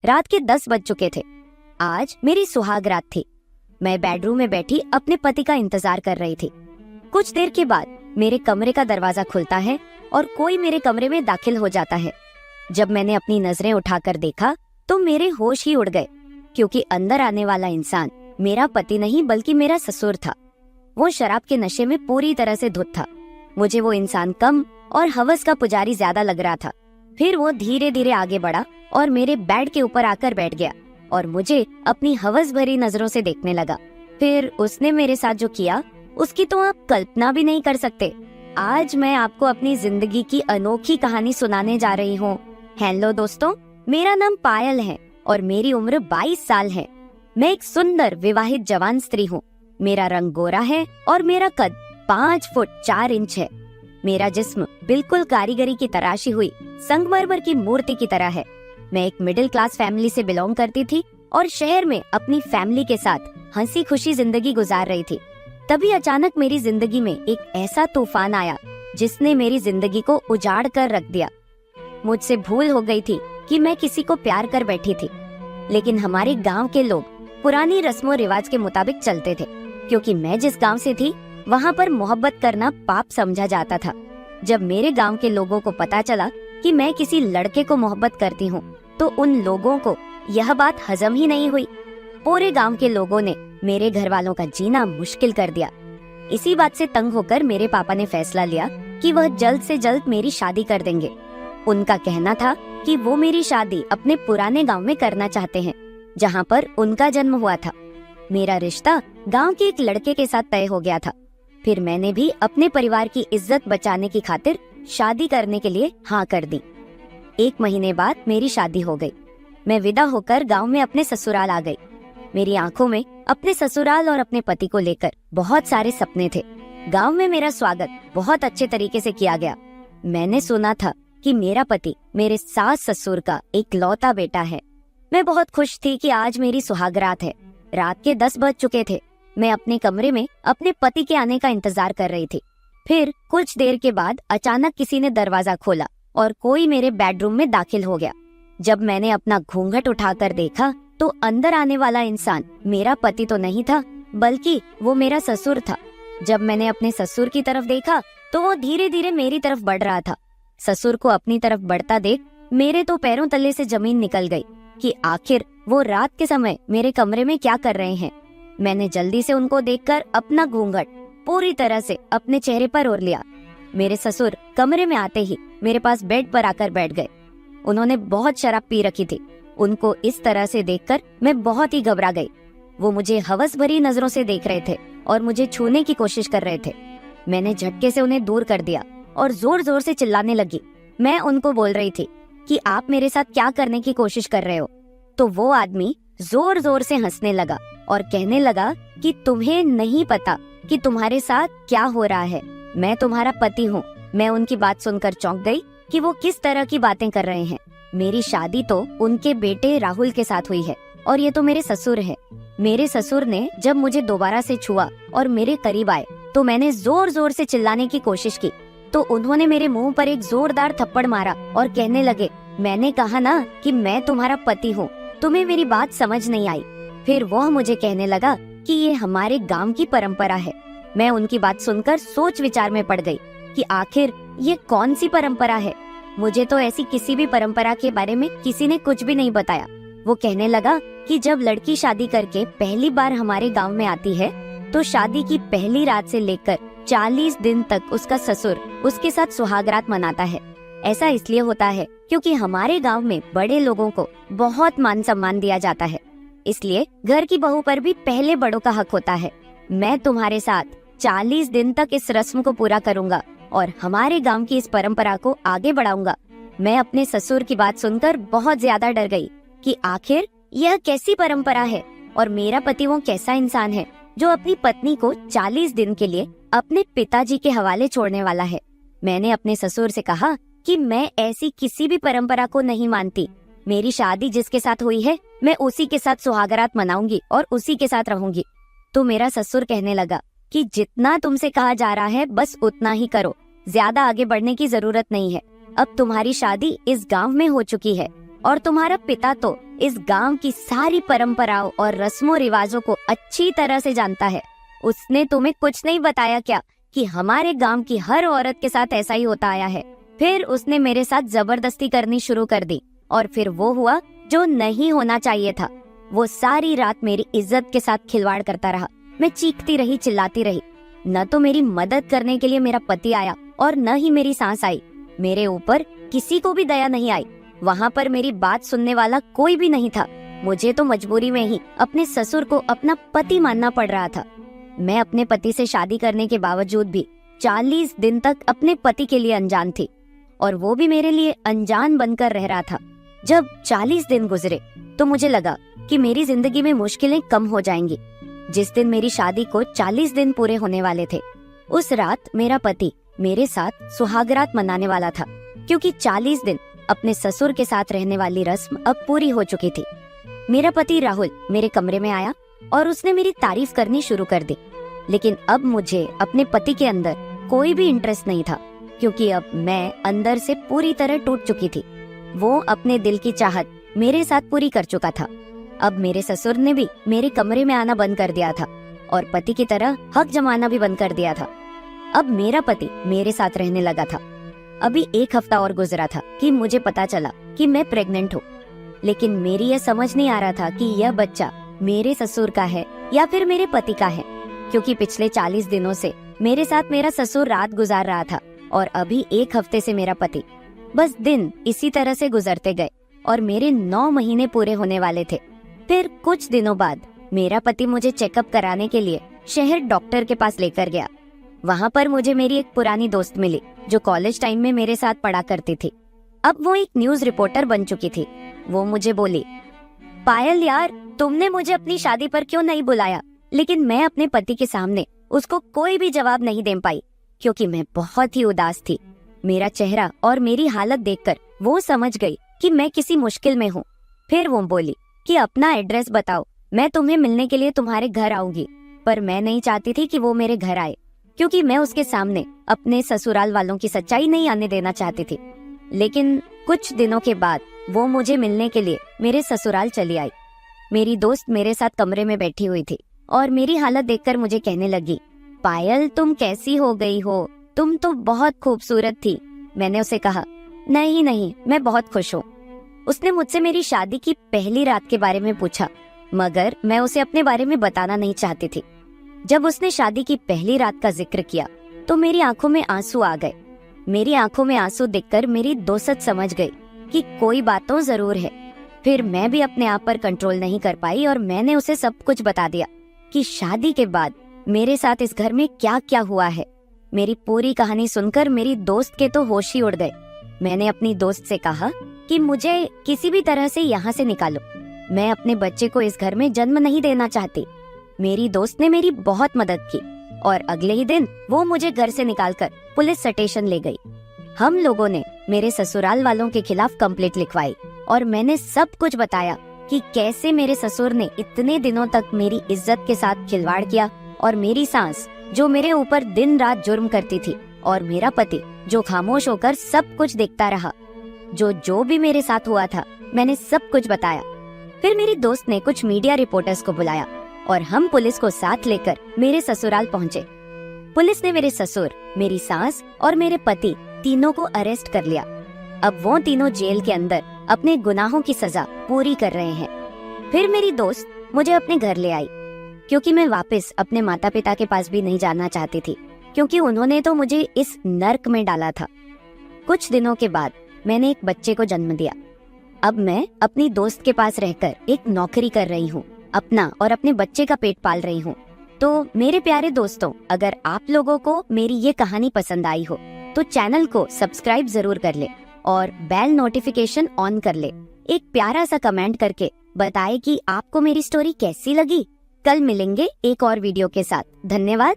रात के 10 बज चुके थे। आज मेरी सुहाग रात थी। मैं बेडरूम में बैठी अपने पति का इंतजार कर रही थी। कुछ देर के बाद मेरे कमरे का दरवाजा खुलता है और कोई मेरे कमरे में दाखिल हो जाता है। जब मैंने अपनी नजरें उठाकर देखा तो मेरे होश ही उड़ गए, क्योंकि अंदर आने वाला इंसान मेरा पति नहीं बल्कि मेरा ससुर था। वो शराब के नशे में पूरी तरह से धुत था। मुझे वो इंसान कम और हवस का पुजारी ज्यादा लग रहा था। फिर वो धीरे धीरे आगे बढ़ा और मेरे बेड के ऊपर आकर बैठ गया और मुझे अपनी हवस भरी नजरों से देखने लगा। फिर उसने मेरे साथ जो किया उसकी तो आप कल्पना भी नहीं कर सकते। आज मैं आपको अपनी जिंदगी की अनोखी कहानी सुनाने जा रही हूँ। हेलो दोस्तों, मेरा नाम पायल है और मेरी उम्र 22 साल है। मैं एक सुंदर विवाहित जवान स्त्री हूँ। मेरा रंग गोरा है और मेरा कद 5 फुट 4 इंच है। मेरा जिस्म बिल्कुल कारीगरी की तराशी हुई संगमरमर की मूर्ति की तरह है। मैं एक मिडिल क्लास फैमिली से बिलोंग करती थी और शहर में अपनी फैमिली के साथ हंसी खुशी जिंदगी गुजार रही थी। तभी अचानक मेरी जिंदगी में एक ऐसा तूफान आया जिसने मेरी जिंदगी को उजाड़ कर रख दिया। मुझसे भूल हो गई थी कि मैं किसी को प्यार कर बैठी थी, लेकिन हमारे गांव के लोग पुरानी रस्मों रिवाज के मुताबिक चलते थे, क्योंकि मैं जिस गांव से थी वहां पर मोहब्बत करना पाप समझा जाता था। जब मेरे गांव के लोगों को पता चला कि मैं किसी लड़के को मोहब्बत करती हूँ तो उन लोगों को यह बात हजम ही नहीं हुई। पूरे गांव के लोगों ने मेरे घर वालों का जीना मुश्किल कर दिया। इसी बात से तंग होकर मेरे पापा ने फैसला लिया कि वह जल्द से जल्द मेरी शादी कर देंगे। उनका कहना था कि वो मेरी शादी अपने पुराने गांव में करना चाहते हैं, जहां पर उनका जन्म हुआ था। मेरा रिश्ता गांव के एक लड़के के साथ तय हो गया था। फिर मैंने भी अपने परिवार की इज्जत बचाने की खातिर शादी करने के लिए हाँ कर दी। 1 महीने बाद मेरी शादी हो गई। मैं विदा होकर गांव में अपने ससुराल आ गई। मेरी आंखों में अपने ससुराल और अपने पति को लेकर बहुत सारे सपने थे। गांव में मेरा स्वागत बहुत अच्छे तरीके से किया गया। मैंने सुना था कि मेरा पति मेरे सास ससुर का एक लौता बेटा है। मैं बहुत खुश थी कि आज मेरी सुहागरात है। रात के 10 बज चुके थे। मैं अपने कमरे में अपने पति के आने का इंतजार कर रही थी। फिर कुछ देर के बाद अचानक किसी ने दरवाजा खोला और कोई मेरे बेडरूम में दाखिल हो गया। जब मैंने अपना घूंघट उठाकर देखा तो अंदर आने वाला इंसान मेरा पति तो नहीं था, बल्कि वो मेरा ससुर था। जब मैंने अपने ससुर की तरफ देखा तो वो धीरे धीरे मेरी तरफ बढ़ रहा था। ससुर को अपनी तरफ बढ़ता देख मेरे तो पैरों तले से जमीन निकल गई कि आखिर वो रात के समय मेरे कमरे में क्या कर रहे हैं। मैंने जल्दी से उनको देखकर अपना घूंघट पूरी तरह से अपने चेहरे पर ओढ़ लिया। मेरे ससुर कमरे में आते ही मेरे पास बेड पर आकर बैठ गए। उन्होंने बहुत शराब पी रखी थी। उनको इस तरह से देखकर मैं बहुत ही घबरा गई। वो मुझे हवस भरी नजरों से देख रहे थे और मुझे छूने की कोशिश कर रहे थे। मैंने झटके से उन्हें दूर कर दिया और जोर जोर से चिल्लाने लगी। मैं उनको बोल रही थी कि आप मेरे साथ क्या करने की कोशिश कर रहे हो। तो वो आदमी जोर जोर से हंसने लगा और कहने लगा कि तुम्हें नहीं पता कि तुम्हारे साथ क्या हो रहा है। मैं तुम्हारा पति हूँ। मैं उनकी बात सुनकर चौंक गई कि वो किस तरह की बातें कर रहे हैं। मेरी शादी तो उनके बेटे राहुल के साथ हुई है और ये तो मेरे ससुर है। मेरे ससुर ने जब मुझे दोबारा से छुआ और मेरे करीब आए तो मैंने जोर जोर से चिल्लाने की कोशिश की, तो उन्होंने मेरे मुंह पर एक जोरदार थप्पड़ मारा और कहने लगे, मैंने कहा ना कि मैं तुम्हारा पति हूँ, तुम्हें मेरी बात समझ नहीं आई। फिर वह मुझे कहने लगा कि ये हमारे गांव की परंपरा है। मैं उनकी बात सुनकर सोच विचार में पड़ गई कि आखिर ये कौन सी परंपरा है। मुझे तो ऐसी किसी भी परंपरा के बारे में किसी ने कुछ भी नहीं बताया। वो कहने लगा कि जब लड़की शादी करके पहली बार हमारे गांव में आती है तो शादी की पहली रात से लेकर 40 दिन तक उसका ससुर उसके साथ सुहागरात मनाता है। ऐसा इसलिए होता है क्योंकि हमारे गांव में बड़े लोगों को बहुत मान सम्मान दिया जाता है, इसलिए घर की बहू पर भी पहले बड़ों का हक होता है। मैं तुम्हारे साथ 40 दिन तक इस रस्म को पूरा करूंगा और हमारे गांव की इस परंपरा को आगे बढ़ाऊंगा। मैं अपने ससुर की बात सुनकर बहुत ज्यादा डर गई कि आखिर यह कैसी परंपरा है और मेरा पति वो कैसा इंसान है जो अपनी पत्नी को 40 दिन के लिए अपने पिताजी के हवाले छोड़ने वाला है। मैंने अपने ससुर से कहा कि मैं ऐसी किसी भी परंपरा को नहीं मानती। मेरी शादी जिसके साथ हुई है मैं उसी के साथ सुहागरात मनाऊंगी और उसी के साथ रहूंगी। तो मेरा ससुर कहने लगा कि जितना तुमसे कहा जा रहा है बस उतना ही करो, ज्यादा आगे बढ़ने की जरूरत नहीं है। अब तुम्हारी शादी इस गांव में हो चुकी है। और तुम्हारा पिता तो इस गांव की सारी परंपराओं और रस्मों रिवाजों को अच्छी तरह से जानता है। उसने तुम्हें कुछ नहीं बताया क्या कि हमारे गांव की हर औरत के साथ ऐसा ही होता आया है। फिर उसने मेरे साथ जबरदस्ती करनी शुरू कर दी और फिर वो हुआ जो नहीं होना चाहिए था। वो सारी रात मेरी इज्जत के साथ खिलवाड़ करता रहा। मैं चीखती रही, चिल्लाती रही। न तो मेरी मदद करने के लिए मेरा पति आया और न ही मेरी सास आई। मेरे ऊपर किसी को भी दया नहीं आई। वहाँ पर मेरी बात सुनने वाला कोई भी नहीं था। मुझे तो मजबूरी में ही अपने ससुर को अपना पति मानना पड़ रहा था। मैं अपने पति से शादी करने के बावजूद भी 40 दिन तक अपने पति के लिए अनजान थी और वो भी मेरे लिए अनजान बनकर रह रहा था। जब 40 दिन गुजरे तो मुझे लगा कि मेरी जिंदगी में मुश्किलें कम हो जाएंगी। जिस दिन मेरी शादी को 40 दिन पूरे होने वाले थे, उस रात मेरा पति मेरे साथ सुहागरात मनाने वाला था, क्योंकि 40 दिन अपने ससुर के साथ रहने वाली रस्म अब पूरी हो चुकी थी। मेरा पति राहुल मेरे कमरे में आया और उसने मेरी तारीफ करनी शुरू कर दी। लेकिन अब मुझे अपने पति के अंदर कोई भी इंटरेस्ट नहीं था, क्योंकि अब मैं अंदर से पूरी तरह टूट चुकी थी। वो अपने दिल की चाहत मेरे साथ पूरी कर चुका था। अब मेरे ससुर ने भी मेरे कमरे में आना बंद कर दिया था और पति की तरह हक जमाना भी बंद कर दिया था। अब मेरा पति मेरे साथ रहने लगा था। अभी 1 हफ्ता और गुजरा था कि मुझे पता चला कि मैं प्रेग्नेंट हूँ। लेकिन मेरी यह समझ नहीं आ रहा था कि यह बच्चा मेरे ससुर का है या फिर मेरे पति का है, क्योंकि पिछले 40 दिनों से मेरे साथ मेरा ससुर रात गुजार रहा था और अभी 1 हफ्ते से मेरा पति। बस दिन इसी तरह से गुजरते गए और मेरे 9 महीने पूरे होने वाले थे। फिर कुछ दिनों बाद मेरा पति मुझे चेकअप कराने के लिए शहर डॉक्टर के पास लेकर गया। वहाँ पर मुझे मेरी एक पुरानी दोस्त मिली जो कॉलेज टाइम में मेरे साथ पढ़ा करती थी। अब वो एक न्यूज रिपोर्टर बन चुकी थी। वो मुझे बोली, पायल यार, तुमने मुझे अपनी शादी पर क्यों नहीं बुलाया? लेकिन मैं अपने पति के सामने उसको कोई भी जवाब नहीं दे पाई, क्योंकि मैं बहुत ही उदास थी। मेरा चेहरा और मेरी हालत देखकर वो समझ गई कि मैं किसी मुश्किल में हूँ। फिर वो बोली कि अपना एड्रेस बताओ, मैं तुम्हें मिलने के लिए तुम्हारे घर आऊंगी। पर मैं नहीं चाहती थी कि वो मेरे घर आए, क्योंकि मैं उसके सामने अपने ससुराल वालों की सच्चाई नहीं आने देना चाहती थी। लेकिन कुछ दिनों के बाद वो मुझे मिलने के लिए मेरे ससुराल चली आई। मेरी दोस्त मेरे साथ कमरे में बैठी हुई थी और मेरी हालत देखकर मुझे कहने लगी, पायल तुम कैसी हो गई हो? तुम तो बहुत खूबसूरत थी। मैंने उसे कहा, नहीं नहीं, मैं बहुत खुश हूँ। उसने मुझसे मेरी शादी की पहली रात के बारे में पूछा, मगर मैं उसे अपने बारे में बताना नहीं चाहती थी। जब उसने शादी की पहली रात का जिक्र किया तो मेरी आंखों में आंसू आ गए। मेरी आंखों में आंसू देखकर मेरी दोस्त समझ गई कि कोई बात तो जरूर है। फिर मैं भी अपने आप पर कंट्रोल नहीं कर पाई और मैंने उसे सब कुछ बता दिया कि शादी के बाद मेरे साथ इस घर में क्या क्या हुआ है। मेरी पूरी कहानी सुनकर मेरी दोस्त के तो होश ही उड़ गए। मैंने अपनी दोस्त से कहा कि मुझे किसी भी तरह से यहाँ से निकालो। मैं अपने बच्चे को इस घर में जन्म नहीं देना चाहती। मेरी दोस्त ने मेरी बहुत मदद की और अगले ही दिन वो मुझे घर से निकालकर पुलिस स्टेशन ले गई। हम लोगों ने मेरे ससुराल वालों के खिलाफ कंप्लेंट लिखवाई और मैंने सब कुछ बताया कि कैसे मेरे ससुर ने इतने दिनों तक मेरी इज्जत के साथ खिलवाड़ किया और मेरी सास जो मेरे ऊपर दिन रात जुर्म करती थी और मेरा पति जो खामोश होकर सब कुछ देखता रहा। जो भी मेरे साथ हुआ था मैंने सब कुछ बताया। फिर मेरी दोस्त ने कुछ मीडिया रिपोर्टर्स को बुलाया और हम पुलिस को साथ लेकर मेरे ससुराल पहुँचे। पुलिस ने मेरे ससुर, मेरी सास और मेरे पति तीनों को अरेस्ट कर लिया। अब वो तीनों जेल के अंदर अपने गुनाहों की सजा पूरी कर रहे हैं। फिर मेरी दोस्त मुझे अपने घर ले आई, क्योंकि मैं वापस अपने माता पिता के पास भी नहीं जाना चाहती थी, क्योंकि उन्होंने तो मुझे इस नर्क में डाला था। कुछ दिनों के बाद मैंने एक बच्चे को जन्म दिया। अब मैं अपनी दोस्त के पास रहकर एक नौकरी कर रही हूँ, अपना और अपने बच्चे का पेट पाल रही हूँ। तो मेरे प्यारे दोस्तों, अगर आप लोगों को मेरी ये कहानी पसंद आई हो तो चैनल को सब्सक्राइब जरूर कर ले और बेल नोटिफिकेशन ऑन कर ले। एक प्यारा सा कमेंट करके बताएं कि आपको मेरी स्टोरी कैसी लगी। कल मिलेंगे एक और वीडियो के साथ। धन्यवाद।